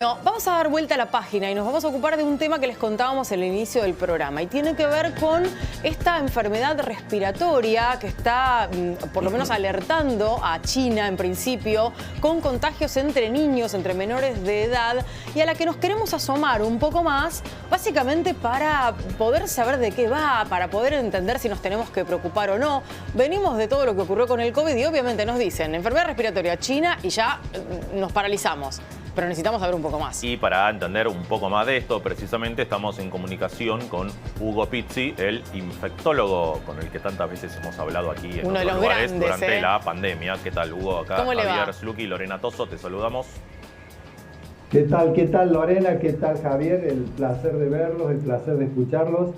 No, vamos a dar vuelta a la página y nos vamos a ocupar de un tema que les contábamos al inicio del programa y tiene que ver con esta enfermedad respiratoria que está, por lo menos, alertando a China en principio, con contagios entre niños, entre menores de edad, y a la que nos queremos asomar un poco más, básicamente para poder saber de qué va, para poder entender si nos tenemos que preocupar o no. Venimos de todo lo que ocurrió con el COVID y obviamente nos dicen enfermedad respiratoria China y ya nos paralizamos. Pero necesitamos saber un poco más. Y para entender un poco más de esto, precisamente estamos en comunicación con Hugo Pizzi, el infectólogo con el que tantas veces hemos hablado aquí en otros lugares durante la pandemia. ¿Qué tal, Hugo? Acá Javier Sluky y Lorena Toso, te saludamos. ¿Qué tal, Lorena? ¿Qué tal, Javier? El placer de verlos, el placer de escucharlos.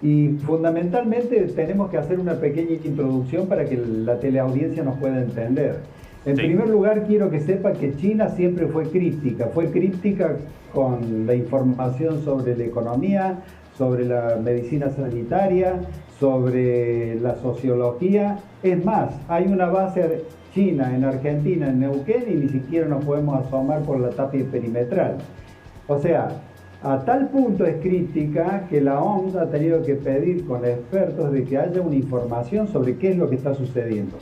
Y fundamentalmente tenemos que hacer una pequeña introducción para que la teleaudiencia nos pueda entender. En primer lugar, quiero que sepa que China siempre fue críptica con la información sobre la economía, sobre la medicina sanitaria, sobre la sociología. Es más, hay una base china en Argentina, en Neuquén, y ni siquiera nos podemos asomar por la tapia perimetral. O sea, a tal punto es crítica que la OMS ha tenido que pedir con expertos de que haya una información sobre qué es lo que está sucediendo.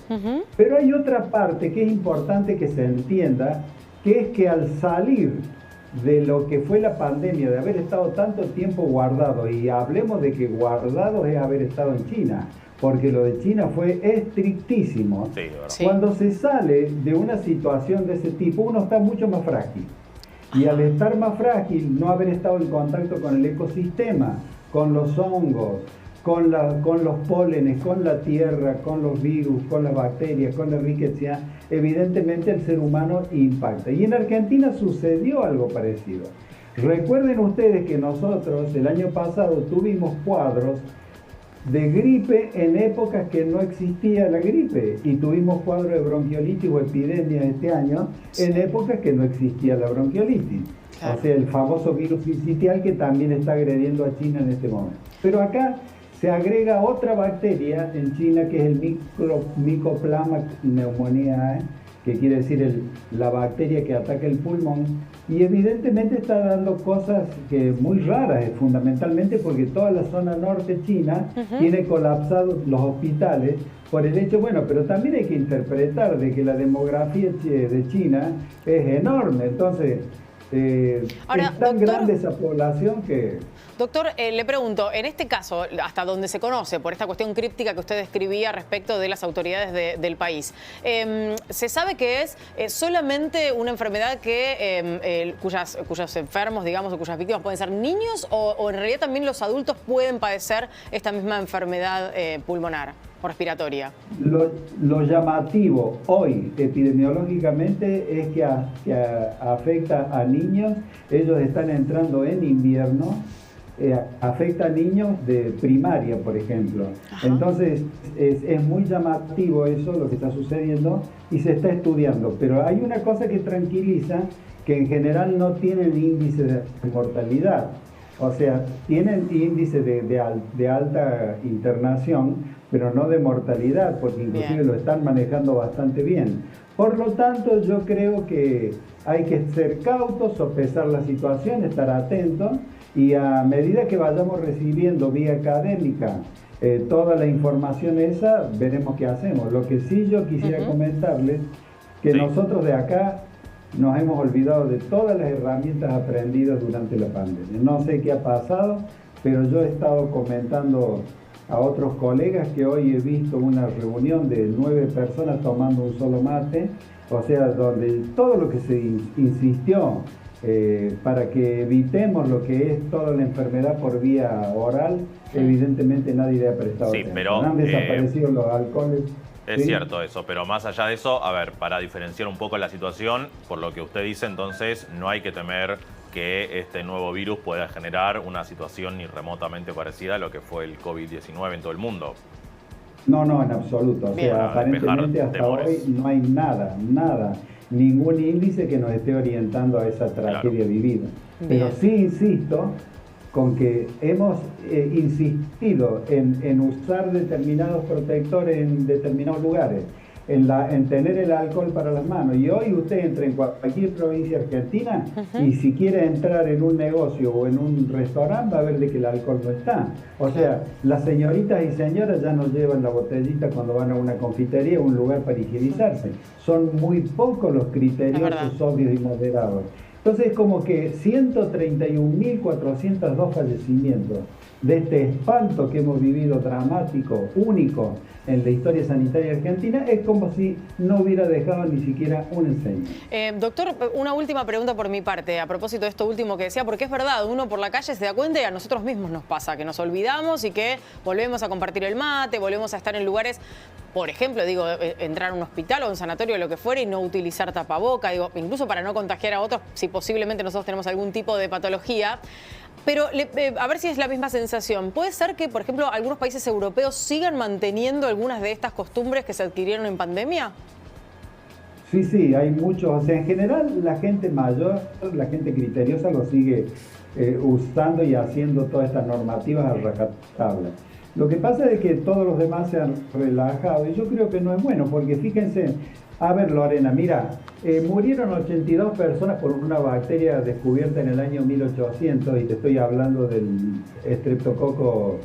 Pero hay otra parte que es importante que se entienda, que es que al salir de lo que fue la pandemia, de haber estado tanto tiempo guardado, y hablemos de que guardado es haber estado en China, porque lo de China fue estrictísimo. Cuando se sale de una situación de ese tipo, uno está mucho más frágil. Y al estar más frágil, no haber estado en contacto con el ecosistema, con los hongos, con los pólenes, con la tierra, con los virus, con las bacterias, con la riqueza, evidentemente el ser humano impacta. Y en Argentina sucedió algo parecido. Recuerden ustedes que nosotros el año pasado tuvimos cuadros de gripe en épocas que no existía la gripe, y tuvimos cuadros de bronquiolitis o epidemias este año en épocas que no existía la bronquiolitis. O sea, el famoso virus sincitial que también está agrediendo a China en este momento. Pero acá se agrega otra bacteria en China que es el Mycoplasma pneumoniae, que quiere decir la bacteria que ataca el pulmón, y evidentemente está dando cosas muy raras, fundamentalmente porque toda la zona norte china tiene colapsados los hospitales por el hecho, pero también hay que interpretar de que la demografía de China es enorme, entonces ahora, es tan grande esa población que... Doctor, le pregunto, en este caso, hasta donde se conoce, por esta cuestión críptica que usted describía respecto de las autoridades del país, ¿se sabe que es solamente una enfermedad cuyos enfermos, digamos, o cuyas víctimas pueden ser niños, o en realidad también los adultos pueden padecer esta misma enfermedad pulmonar o respiratoria? Lo llamativo hoy epidemiológicamente es que afecta a niños. Ellos están entrando en invierno. Afecta a niños de primaria, por ejemplo. Entonces es muy llamativo eso, lo que está sucediendo, y se está estudiando. Pero hay una cosa que tranquiliza, que en general no tienen índice de mortalidad. O sea, tienen índice de alta internación, pero no de mortalidad, porque inclusive lo están manejando bastante bien. Por lo tanto, yo creo que hay que ser cautos, sopesar la situación, estar atentos, y a medida que vayamos recibiendo vía académica toda la información esa, veremos qué hacemos. Lo que sí yo quisiera comentarles, que nosotros de acá nos hemos olvidado de todas las herramientas aprendidas durante la pandemia. No sé qué ha pasado, pero yo he estado comentando a otros colegas que hoy he visto una reunión de 9 personas tomando un solo mate, o sea, donde todo lo que se insistió para que evitemos lo que es toda la enfermedad por vía oral, evidentemente nadie le ha prestado atención. Pero han desaparecido los alcoholes. Es cierto eso, pero más allá de eso, a ver, para diferenciar un poco la situación, por lo que usted dice, entonces no hay que temer que este nuevo virus pueda generar una situación ni remotamente parecida a lo que fue el COVID-19 en todo el mundo. No, en absoluto. O sea, aparentemente hasta hoy no hay nada, ningún índice que nos esté orientando a esa tragedia vivida. Pero sí insisto con que hemos insistido en usar determinados protectores en determinados lugares, en tener el alcohol para las manos. Y hoy usted entra en cualquier provincia argentina y si quiere entrar en un negocio o en un restaurante va a ver de que el alcohol no está. O sea, las señoritas y señoras ya no llevan la botellita cuando van a una confitería o un lugar para higienizarse. Son muy pocos los criteriosos sobrios y moderados. Entonces es como que 131.402 fallecimientos de este espanto que hemos vivido dramático, único en la historia sanitaria argentina, es como si no hubiera dejado ni siquiera un enseño. Doctor, una última pregunta por mi parte, a propósito de esto último que decía, porque es verdad, uno por la calle se da cuenta y a nosotros mismos nos pasa, que nos olvidamos y que volvemos a compartir el mate, volvemos a estar en lugares, por ejemplo, digo, entrar a un hospital o un sanatorio o lo que fuera y no utilizar tapaboca, digo, incluso para no contagiar a otros, si posiblemente nosotros tenemos algún tipo de patología. Pero a ver si es la misma sensación. ¿Puede ser que, por ejemplo, algunos países europeos sigan manteniendo algunas de estas costumbres que se adquirieron en pandemia? Sí, sí, hay muchos. O sea, en general la gente mayor, la gente criteriosa lo sigue usando y haciendo todas estas normativas a rajatabla. Lo que pasa es que todos los demás se han relajado y yo creo que no es bueno, porque fíjense, a ver, Lorena, mira, murieron 82 personas por una bacteria descubierta en el año 1800 y te estoy hablando del Streptococcus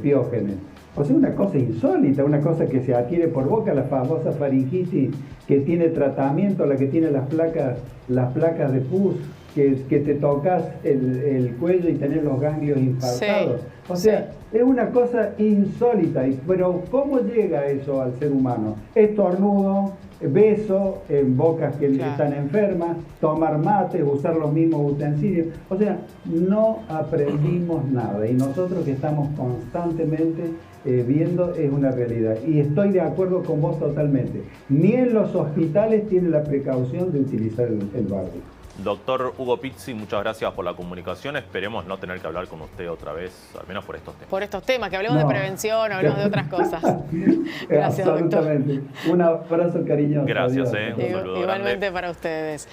pyogenes. O sea, una cosa insólita, una cosa que se adquiere por boca, la famosa faringitis que tiene tratamiento, la que tiene las placas de pus, que te tocas el cuello y tenés los ganglios infartados. Sí, o sea, es una cosa insólita, pero ¿cómo llega eso al ser humano? Estornudo, beso en bocas que están enfermas, tomar mate, usar los mismos utensilios. O sea, no aprendimos nada y nosotros que estamos constantemente viendo es una realidad. Y estoy de acuerdo con vos totalmente. Ni en los hospitales tiene la precaución de utilizar el barbijo. Doctor Hugo Pizzi, muchas gracias por la comunicación. Esperemos no tener que hablar con usted otra vez, al menos por estos temas. Por estos temas, que hablemos de prevención, hablemos de otras cosas. Gracias, absolutamente. Doctor. Un abrazo cariñoso. Gracias, un saludo igualmente grande para ustedes.